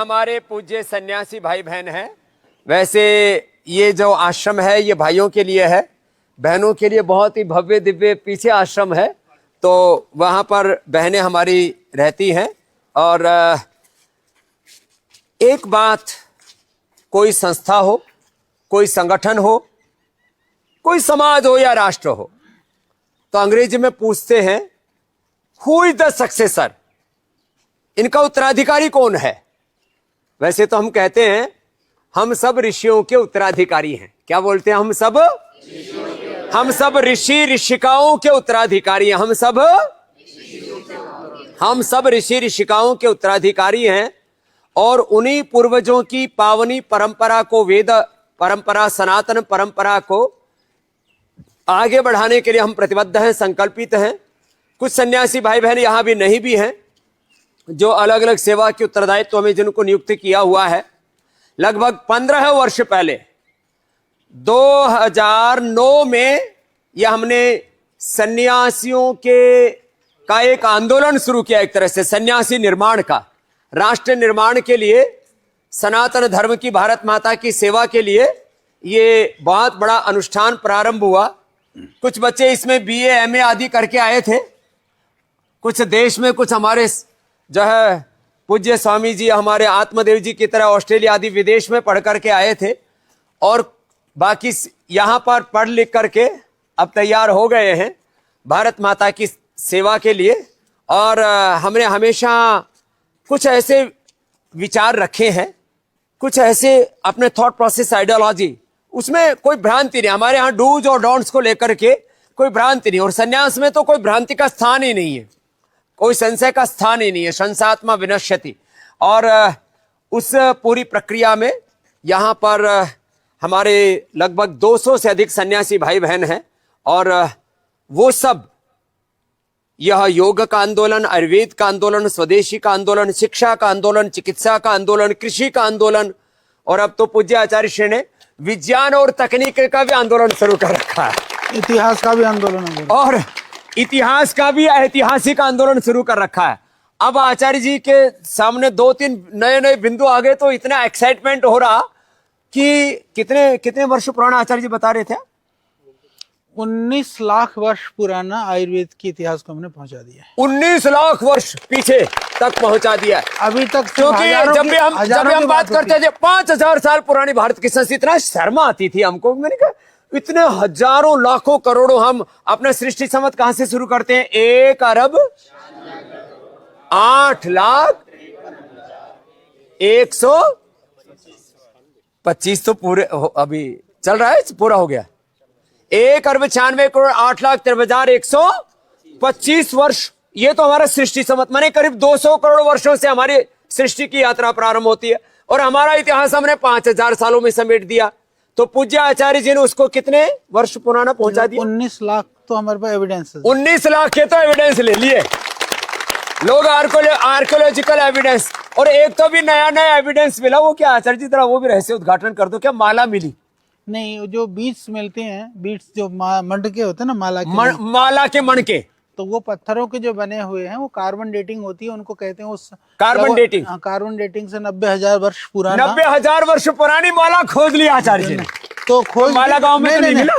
हमारे पूज्य सन्यासी भाई बहन हैं। वैसे ये जो आश्रम है ये भाइयों के लिए है, बहनों के लिए बहुत ही भव्य दिव्य पीछे आश्रम है, तो वहां पर बहनें हमारी रहती हैं। और एक बात, कोई संस्था हो, कोई संगठन हो, कोई समाज हो या राष्ट्र हो, तो अंग्रेजी में पूछते हैं हु इज द सक्सेसर, इनका उत्तराधिकारी कौन है। वैसे तो हम कहते हैं हम सब ऋषियों के उत्तराधिकारी हैं। क्या बोलते हैं? हम सब ऋषि ऋषिकाओं के उत्तराधिकारी हैं। हम सब ऋषि ऋषिकाओं के उत्तराधिकारी हैं और उन्हीं पूर्वजों की पावनी परंपरा को, वेद परंपरा, सनातन परंपरा को आगे बढ़ाने के लिए हम प्रतिबद्ध हैं, संकल्पित हैं। कुछ सन्यासी भाई बहन यहां भी नहीं भी हैं, जो अलग अलग सेवा के उत्तरदायित्व में जिनको नियुक्त किया हुआ है। लगभग 15 वर्ष पहले 2009 में यह हमने सन्यासियों का एक आंदोलन शुरू किया, एक तरह से सन्यासी निर्माण का, राष्ट्र निर्माण के लिए, सनातन धर्म की, भारत माता की सेवा के लिए ये बहुत बड़ा अनुष्ठान प्रारंभ हुआ। कुछ बच्चे इसमें बीए एमए आदि करके आए थे, कुछ देश में, कुछ हमारे जो है पूज्य स्वामी जी, हमारे आत्मदेव जी की तरह ऑस्ट्रेलिया आदि विदेश में पढ़ करके आए थे, और बाकी यहां पर पढ़ लिख करके अब तैयार हो गए हैं भारत माता की सेवा के लिए। और हमने हमेशा कुछ ऐसे विचार रखे हैं, कुछ ऐसे अपने थॉट प्रोसेस, आइडियोलॉजी, उसमें कोई भ्रांति नहीं। हमारे यहाँ डूज और डोंट्स को लेकर के कोई भ्रांति नहीं, और सन्यास में तो कोई भ्रांति का स्थान ही नहीं है, कोई संशय का स्थान ही नहीं है। संसात्मा विनश्यति। और उस पूरी प्रक्रिया में यहाँ पर हमारे लगभग 200 से अधिक सन्यासी भाई बहन हैं, और वो सब यह योग का आंदोलन, आयुर्वेद का आंदोलन, स्वदेशी का आंदोलन, शिक्षा का आंदोलन, चिकित्सा का आंदोलन, कृषि का आंदोलन, और अब तो पूज्य आचार्य श्री ने विज्ञान और तकनीक का भी आंदोलन शुरू कर रखा है, इतिहास का भी आंदोलन, और इतिहास का भी ऐतिहासिक आंदोलन शुरू कर रखा है। अब आचार्य जी के सामने 2-3 नए नए बिंदु आ गए, तो इतना एक्साइटमेंट हो रहा कि कितने वर्ष पुराना आचार्य जी बता रहे थे? 19 लाख वर्ष पुराना आयुर्वेद के इतिहास को हमने पहुंचा दिया है। 19 लाख वर्ष पीछे तक पहुंचा दिया अभी तक। क्योंकि जब भी हम बात करते थे 5000 साल पुरानी भारत की संस्कृति, इतना शर्म आती थी हमको। मैंने कहा इतने हजारों लाखों करोड़ों, हम अपना सृष्टि संवत कहां से शुरू करते हैं? 1 अरब 8 लाख 125 तो पूरे अभी चल रहा है, पूरा हो गया। 1 अरब 96 करोड़ 8 लाख 53,125 वर्ष, ये तो हमारा सृष्टि संवत, माने करीब 200 करोड़ वर्षों से हमारी सृष्टि की यात्रा प्रारंभ होती है, और हमारा इतिहास हमने 5000 सालों में समेट दिया। तो पूज्य आचार्य जी ने उसको कितने वर्ष पुराना पहुंचा दिया? 19 लाख तो हमारे पास एविडेंस है। 19 लाख के तो एविडेंस ले लिए लोग, आर्कियोलॉजिकल एविडेंस। और एक तो भी नया एविडेंस मिला, वो क्या आचार्य जी, तरह वो भी रहस्य उद्घाटन कर दो। क्या माला मिली? नहीं, जो बीट्स मिलते हैं, बीट्स जो मणके होते हैं ना, माला के मणके, तो वो पत्थरों के जो बने हुए हैं, वो कार्बन डेटिंग होती है, उनको कहते हैं उस कार्बन डेटिंग। कार्बन डेटिंग से 90,000 वर्ष पुराना, 90,000 वर्ष पुरानी माला खोज लिया आचार्य जी ने। तो खोज माला गांव में नहीं मिला।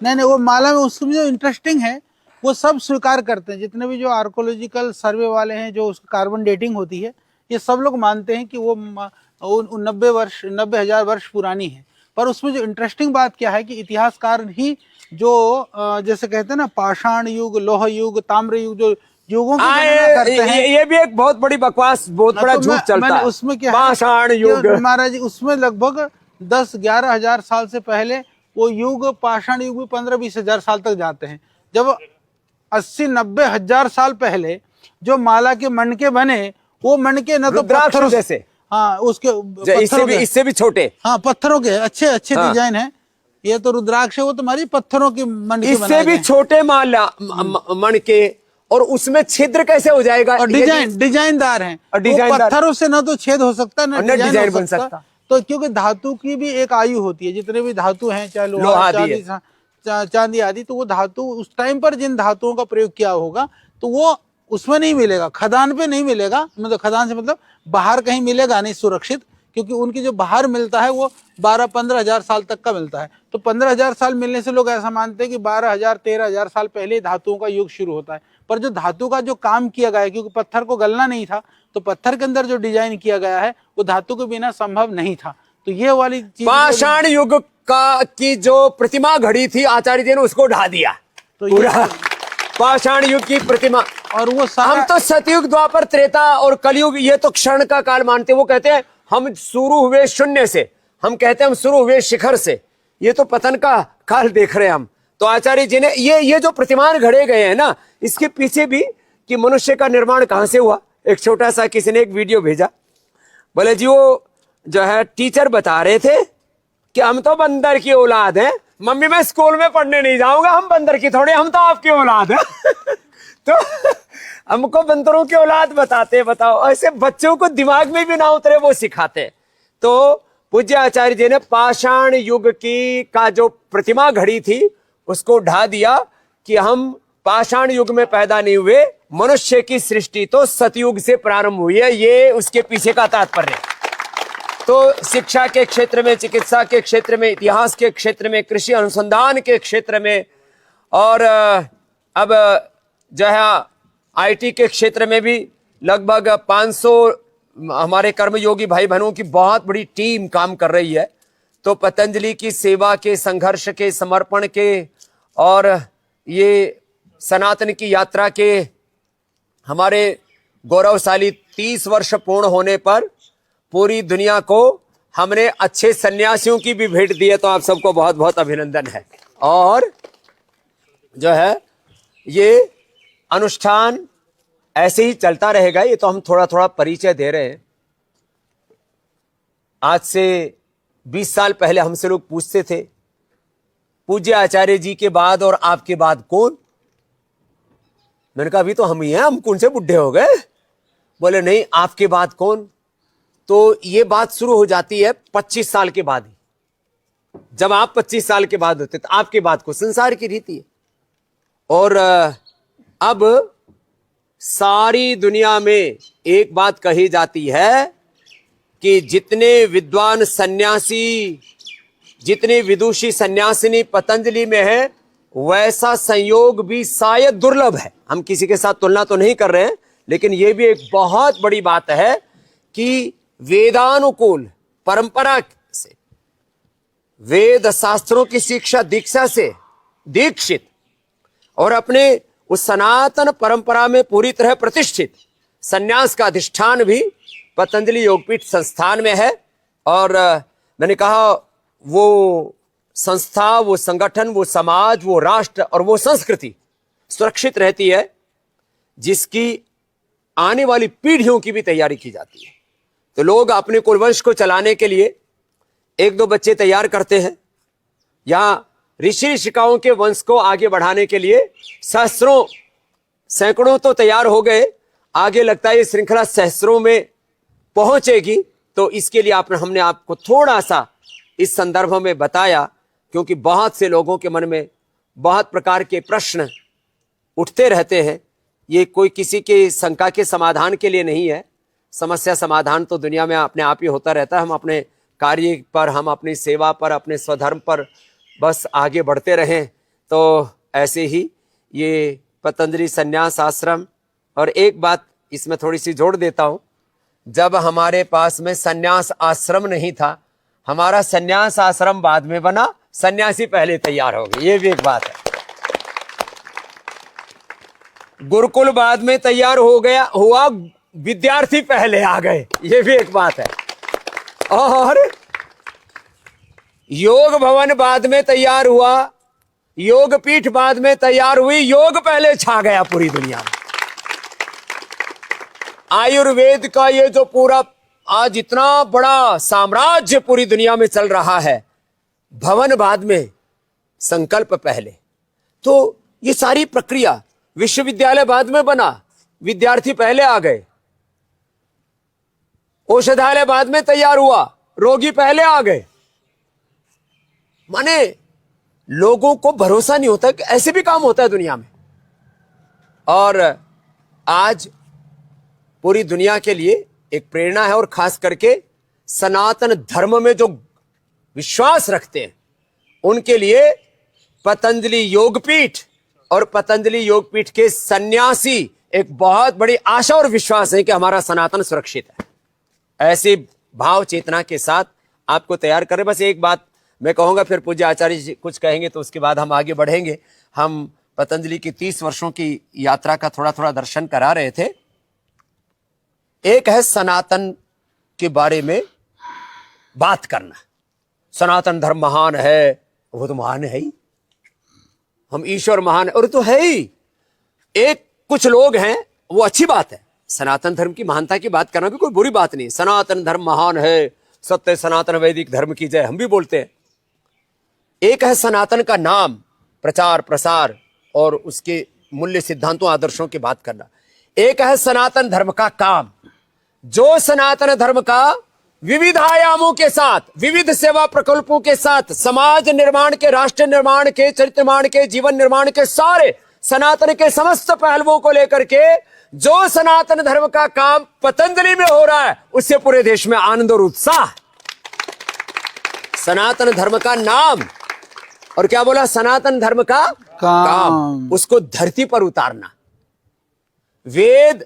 नहीं, वो माला में उसमें जो इंटरेस्टिंग है वो सब स्वीकार करते हैं, जितने भी जो आर्कोलॉजिकल सर्वे वाले हैं, जो उसकी कार्बन डेटिंग होती है, ये सब लोग मानते हैं कि वो 90,000 वर्ष पुरानी है। पर उसमें जो इंटरेस्टिंग बात क्या है कि इतिहासकार ही जो जैसे कहते हैं ना, पाषाण युग, लोह युग, ताम्र युग, जो युगों की गणना करते हैं, ये भी एक बहुत बड़ी बकवास, बहुत बड़ा झूठ चलता है। उसमें क्या पाषाण युग, महाराज जी, उसमें लगभग 10-11 हजार साल से पहले वो युग, पाषाण युग भी 15-20 हजार साल तक जाते हैं। जब 80-90 हजार साल पहले जो माला के मणके बने, वो मणके न तो पत्थरों जैसे, हाँ, उसके इससे भी छोटे, हाँ, पत्थरों के अच्छे डिजाइन है। ये तो रुद्राक्ष है, वो तुम्हारी पत्थरों की मणके, इससे भी छोटे माला मणके, और उसमें छिद्र कैसे हो जाएगा? और डिजाइनदार है, पत्थरों से ना तो छेद हो सकता, ना डिजाइन बन सकता। तो क्योंकि धातु की भी एक आयु होती है, जितने भी धातु हैं, चाहे लोहा, चांदी आदि, तो वो धातु उस टाइम पर जिन धातुओं का प्रयोग किया होगा, तो वो उसमें नहीं मिलेगा, खदान पे नहीं मिलेगा, मतलब खदान से मतलब बाहर कहीं मिलेगा नहीं सुरक्षित, क्योंकि उनकी जो बाहर मिलता है वो 12-15 हजार साल तक का मिलता है। तो 15 हजार साल मिलने से लोग ऐसा मानते हैं कि 12,000-13,000 साल पहले धातुओं का युग शुरू होता है। पर जो धातु का जो काम किया गया है, क्योंकि पत्थर को गलना नहीं था, तो पत्थर के अंदर जो डिजाइन किया गया है वो धातु के बिना संभव नहीं था। तो ये वाली चीज, पाषाण युग का की जो प्रतिमा घड़ी थी आचार्य जी ने उसको ढा दिया, तो पूरा पाषाण युग की प्रतिमा। और वो हम तो सतयुग, द्वापर, त्रेता और कलयुग ये तो क्षण का काल मानते। वो कहते हैं हम शुरू हुए शून्य से, हम कहते हैं हम शुरू हुए शिखर से, ये तो पतन का काल देख रहे हैं हम। तो आचार्य जी ने ये जो प्रतिमान घड़े गए हैं ना, इसके पीछे भी कि मनुष्य का निर्माण कहां से हुआ। एक छोटा सा किसी ने एक वीडियो भेजा, बोले जी वो जो है टीचर बता रहे थे कि हम तो बंदर की औलाद हैं, मम्मी मैं स्कूल में पढ़ने नहीं जाऊंगा, हम बंदर की थोड़े, हम तो आपकी औलाद हैं। तो हमको बंदरों की औलाद बताते, बताओ, ऐसे बच्चों को दिमाग में भी ना उतरे वो सिखाते। तो पूज्य आचार्य जी ने पाषाण युग की का जो प्रतिमा घड़ी थी उसको ढा दिया कि हम पाषाण युग में पैदा नहीं हुए, मनुष्य की सृष्टि तो सतयुग से प्रारंभ हुई है, ये उसके पीछे का तात्पर्य। तो शिक्षा के क्षेत्र में, चिकित्सा के क्षेत्र में, इतिहास के क्षेत्र में, कृषि अनुसंधान के क्षेत्र में, और अब जो है आईटी के क्षेत्र में भी लगभग 500 हमारे कर्मयोगी भाई बहनों की बहुत बड़ी टीम काम कर रही है। तो पतंजलि की सेवा के, संघर्ष के, समर्पण के और ये सनातन की यात्रा के हमारे गौरवशाली 30 वर्ष पूर्ण होने पर पूरी दुनिया को हमने अच्छे सन्यासियों की भी भेंट दी है। तो आप सबको बहुत बहुत अभिनंदन है। और जो है ये अनुष्ठान ऐसे ही चलता रहेगा। ये तो हम थोड़ा थोड़ा परिचय दे रहे हैं। आज से 20 साल पहले हमसे लोग पूछते थे पूज्य आचार्य जी के बाद और आपके बाद कौन। मैंने कहा अभी तो हम ही हैं, हम कौन से बुढ़े हो गए। बोले नहीं, आपके बाद कौन। तो ये बात शुरू हो जाती है 25 साल के बाद ही। जब आप 25 साल के बाद होते तो आपके बाद को संसार की रीति है। और अब सारी दुनिया में एक बात कही जाती है कि जितने विद्वान सन्यासी, जितने विदुषी सन्यासिनी पतंजलि में है, वैसा संयोग भी शायद दुर्लभ है। हम किसी के साथ तुलना तो नहीं कर रहे हैं, लेकिन यह भी एक बहुत बड़ी बात है कि वेदानुकूल परंपरा से, वेद शास्त्रों की शिक्षा दीक्षा से दीक्षित और अपने उस सनातन परंपरा में पूरी तरह प्रतिष्ठित सन्यास का अधिष्ठान भी पतंजलि योगपीठ संस्थान में है। और मैंने कहा वो संस्था, वो संगठन, वो समाज, वो राष्ट्र और वो संस्कृति सुरक्षित रहती है जिसकी आने वाली पीढ़ियों की भी तैयारी की जाती है। तो लोग अपने कुलवंश को चलाने के लिए 1-2 बच्चे तैयार करते हैं, या ऋषि ऋषिकाओं के वंश को आगे बढ़ाने के लिए सहस्रों, सैकड़ों तो तैयार हो गए। आगे लगता है ये श्रृंखला सहस्रों में पहुंचेगी। तो इसके लिए हमने आपको थोड़ा सा इस संदर्भ में बताया, क्योंकि बहुत से लोगों के मन में बहुत प्रकार के प्रश्न उठते रहते हैं। ये कोई किसी के शंका के समाधान के लिए नहीं है। समस्या समाधान तो दुनिया में अपने आप ही होता रहता है। हम अपने कार्य पर, हम अपनी सेवा पर, अपने स्वधर्म पर बस आगे बढ़ते रहें। तो ऐसे ही ये पतंजलि संन्यास आश्रम। और एक बात इसमें थोड़ी सी जोड़ देता हूं, जब हमारे पास में संन्यास आश्रम नहीं था, हमारा संन्यास आश्रम बाद में बना, सन्यासी पहले तैयार हो गए। ये भी एक बात है। गुरुकुल बाद में तैयार हो गया हुआ, विद्यार्थी पहले आ गए। ये भी एक बात है। और योग भवन बाद में तैयार हुआ, योग पीठ बाद में तैयार हुई, योग पहले छा गया पूरी दुनिया में। आयुर्वेद का ये जो पूरा आज इतना बड़ा साम्राज्य पूरी दुनिया में चल रहा है, भवन बाद में, संकल्प पहले। तो ये सारी प्रक्रिया, विश्वविद्यालय बाद में बना, विद्यार्थी पहले आ गए। औषधालय बाद में तैयार हुआ, रोगी पहले आ गए। माने लोगों को भरोसा नहीं होता कि ऐसे भी काम होता है दुनिया में। और आज पूरी दुनिया के लिए एक प्रेरणा है, और खास करके सनातन धर्म में जो विश्वास रखते हैं उनके लिए पतंजलि योगपीठ और पतंजलि योगपीठ के सन्यासी एक बहुत बड़ी आशा और विश्वास है कि हमारा सनातन सुरक्षित है। ऐसी भाव चेतना के साथ आपको तैयार करें। बस एक बात मैं कहूंगा, फिर पूज्य आचार्य जी कुछ कहेंगे तो उसके बाद हम आगे बढ़ेंगे। हम पतंजलि की 30 वर्षों की यात्रा का थोड़ा थोड़ा दर्शन करा रहे थे। एक है सनातन के बारे में बात करना, सनातन धर्म महान है, वो तो महान है ही, हम ईश्वर महान है, और तो है ही। एक कुछ लोग हैं, वो अच्छी बात है, सनातन धर्म की महानता की बात करना भी कोई बुरी बात नहीं। सनातन धर्म महान है, सत्य सनातन वैदिक धर्म की जय, हम भी बोलते हैं। एक है सनातन का नाम, प्रचार प्रसार और उसके मूल्य सिद्धांतों आदर्शों की बात करना। एक है सनातन धर्म का काम, जो सनातन धर्म का विविध आयामों के साथ, विविध सेवा प्रकल्पों के साथ समाज निर्माण के, राष्ट्र निर्माण के, चरित्र निर्माण के, जीवन निर्माण के सारे सनातन के समस्त पहलुओं को लेकर के जो सनातन धर्म का काम पतंजलि में हो रहा है, उससे पूरे देश में आनंद और उत्साह। सनातन धर्म का नाम, और क्या बोला, सनातन धर्म का काम, उसको धरती पर उतारना। वेद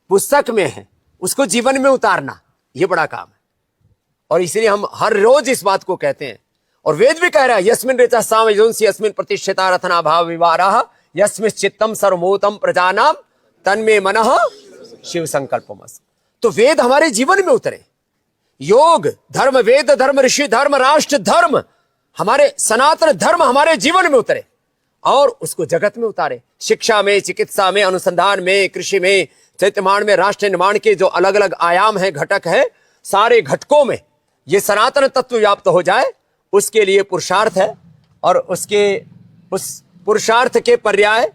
पुस्तक में है, उसको जीवन में उतारना, यह बड़ा काम है। और इसलिए हम हर रोज इस बात को कहते हैं, और वेद भी कह रहा है, यस्मिन् ऋचा सामयोंसि यस्मिन् प्रतिष्ठिता रथना भाव विवाराः यस्मिश्चित्तम सर्वभूतम प्रजानाम तन्मे मनः शिव संकल्पमस्तु। तो वेद हमारे जीवन में उतरे, योग धर्म, वेद धर्म, ऋषि धर्म, राष्ट्र धर्म, हमारे सनातन धर्म हमारे जीवन में उतरे और उसको जगत में उतारे। शिक्षा में, चिकित्सा में, अनुसंधान में, कृषि में, चरित्र निर्माण में, राष्ट्र निर्माण के जो अलग अलग आयाम है, घटक है, सारे घटकों में ये सनातन तत्व व्याप्त हो जाए, उसके लिए पुरुषार्थ है। और उसके उस पुरुषार्थ के पर्याय